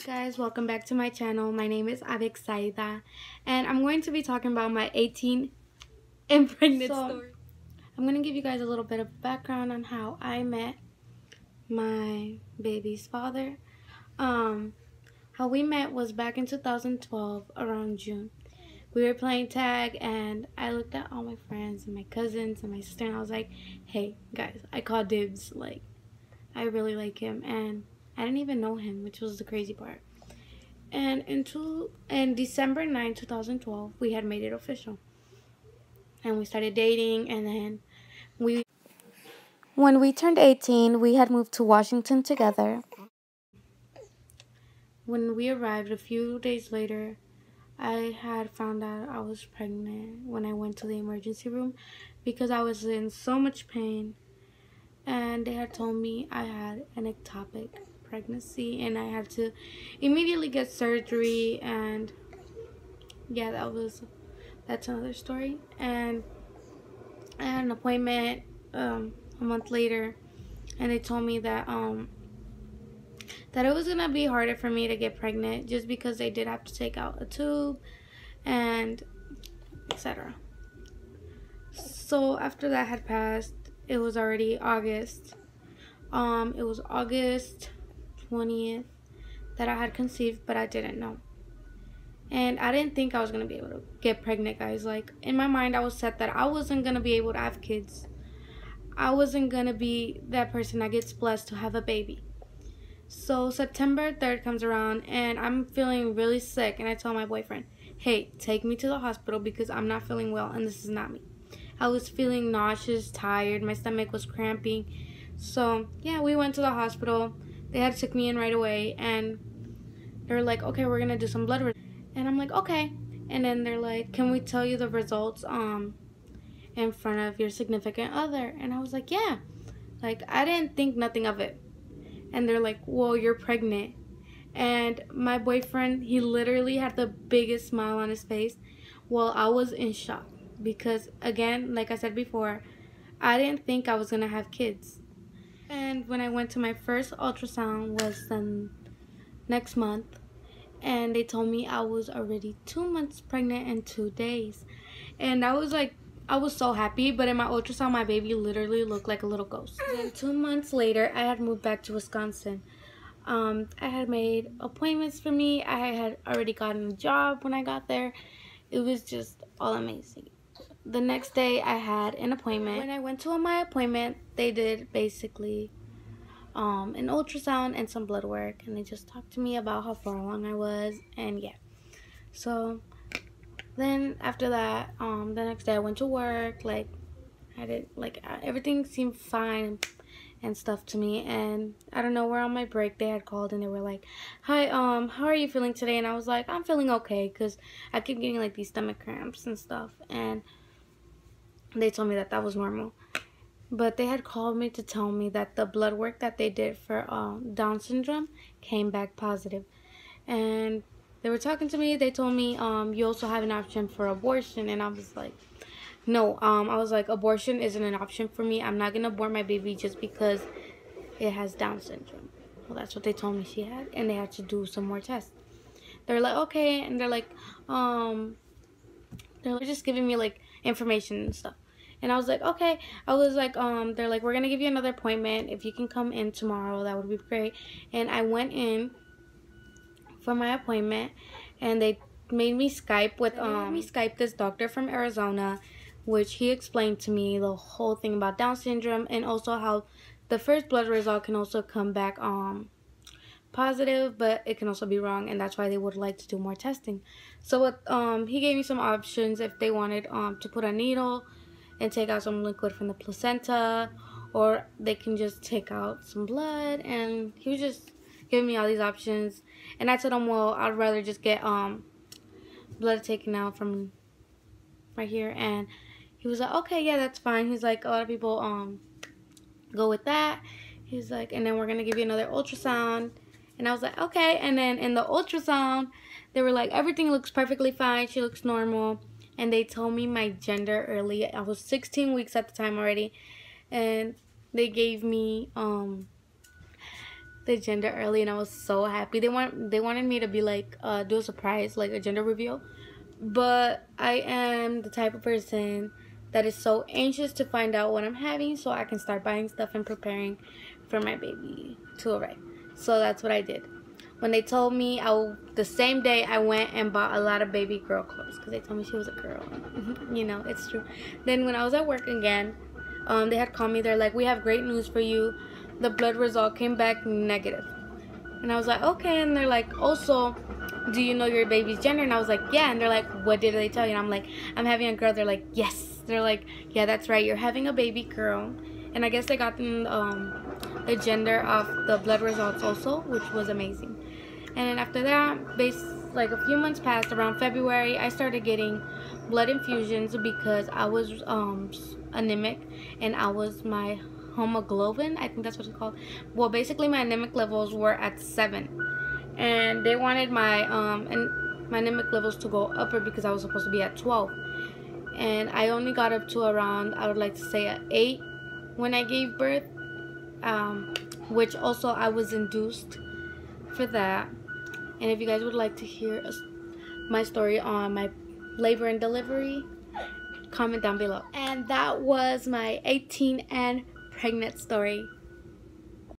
guys, welcome back to my channel. My name is Abik Saida and I'm going to be talking about my 18 and pregnant story. I'm going to give you guys a little bit of background on how I met my baby's father. How we met was back in 2012 around June. We were playing tag and I looked at all my friends and my cousins and my sister and I was like, hey guys, I call dibs. Like, I really like him and I didn't even know him, which was the crazy part. And in December 9, 2012, we had made it official. And we started dating, and then when we turned 18, we had moved to Washington together. When we arrived a few days later, I had found out I was pregnant when I went to the emergency room because I was in so much pain. And they had told me I had an ectopic pregnancy and I had to immediately get surgery, and yeah, that's another story. And I had an appointment a month later and they told me that that it was gonna be harder for me to get pregnant just because they did have to take out a tube and etc. So after that had passed, it was already August. It was August 20th that I had conceived, but I didn't know. And I didn't think I was going to be able to get pregnant, guys. Like, in my mind, I was set that I wasn't going to be able to have kids. I wasn't going to be that person that gets blessed to have a baby. So September 3rd comes around and I'm feeling really sick, and I tell my boyfriend, hey, take me to the hospital because I'm not feeling well and this is not me. I was feeling nauseous, tired, my stomach was cramping. So yeah, we went to the hospital. They had to take me in right away and they're like, okay, we're gonna do some blood work. And I'm like, okay. And then they're like, can we tell you the results in front of your significant other? And I was like, yeah. Like, I didn't think nothing of it. And they're like, well, you're pregnant. And my boyfriend, he literally had the biggest smile on his face while I was in shock. Because, again, like I said before, I didn't think I was going to have kids. And when I went to my first ultrasound was the next month. And they told me I was already 2 months pregnant in 2 days. And I was like, I was so happy. But in my ultrasound, my baby literally looked like a little ghost. Then 2 months later, I had moved back to Wisconsin. I had made appointments for me. I had already gotten a job when I got there. It was just all amazing. The next day I had an appointment. When I went to my appointment, they did basically an ultrasound and some blood work, and they just talked to me about how far along I was, and yeah. So then after that, the next day I went to work. Like, I did, like, everything seemed fine and stuff to me, and I don't know, we're on my break, they had called and they were like, hi, how are you feeling today? And I was like, I'm feeling okay, because I keep getting like these stomach cramps and stuff, and they told me that that was normal. But they had called me to tell me that the blood work that they did for Down syndrome came back positive. And they were talking to me. They told me, you also have an option for abortion. And I was like, no. I was like, abortion isn't an option for me. I'm not going to abort my baby just because it has Down syndrome. Well, that's what they told me she had. And they had to do some more tests. They're like, okay. And they're just giving me like information and stuff. And I was like, okay. I was like, they're like, we're going to give you another appointment. If you can come in tomorrow, that would be great. And I went in for my appointment, and they made me Skype with, this doctor from Arizona, which he explained to me the whole thing about Down syndrome, and also how the first blood result can also come back, positive, but it can also be wrong, and that's why they would like to do more testing. So he gave me some options if they wanted to put a needle and take out some liquid from the placenta, or they can just take out some blood. And he was just giving me all these options, and I told him, well, I'd rather just get blood taken out from right here. And he was like, okay, yeah, that's fine. He's like, a lot of people go with that. He's like, and then we're gonna give you another ultrasound. And I was like, okay. And then in the ultrasound, they were like, everything looks perfectly fine. She looks normal. And they told me my gender early. I was 16 weeks at the time already. And they gave me the gender early, and I was so happy. They wanted me to be like do a surprise, like a gender reveal, but I am the type of person that is so anxious to find out what I'm having so I can start buying stuff and preparing for my baby to arrive. So that's what I did. When they told me, the same day I went and bought a lot of baby girl clothes because they told me she was a girl. You know, it's true. Then when I was at work again, they had called me. They're like, we have great news for you. The blood result came back negative. And I was like, okay. And they're like, also, do you know your baby's gender? And I was like, yeah. And they're like, what did they tell you? And I'm like, I'm having a girl. They're like, yes. They're like, yeah, that's right. You're having a baby girl. And I guess they got them the gender of the blood results also, which was amazing. And then after that, like a few months passed. Around February, I started getting blood infusions because I was anemic, and my hemoglobin, I think that's what it's called. Well, basically my anemic levels were at 7, and they wanted my anemic levels to go upper because I was supposed to be at 12, and I only got up to around, I would like to say, at 8 when I gave birth, which also I was induced for that. And if you guys would like to hear my story on my labor and delivery, comment down below. And that was my 18 and pregnant story.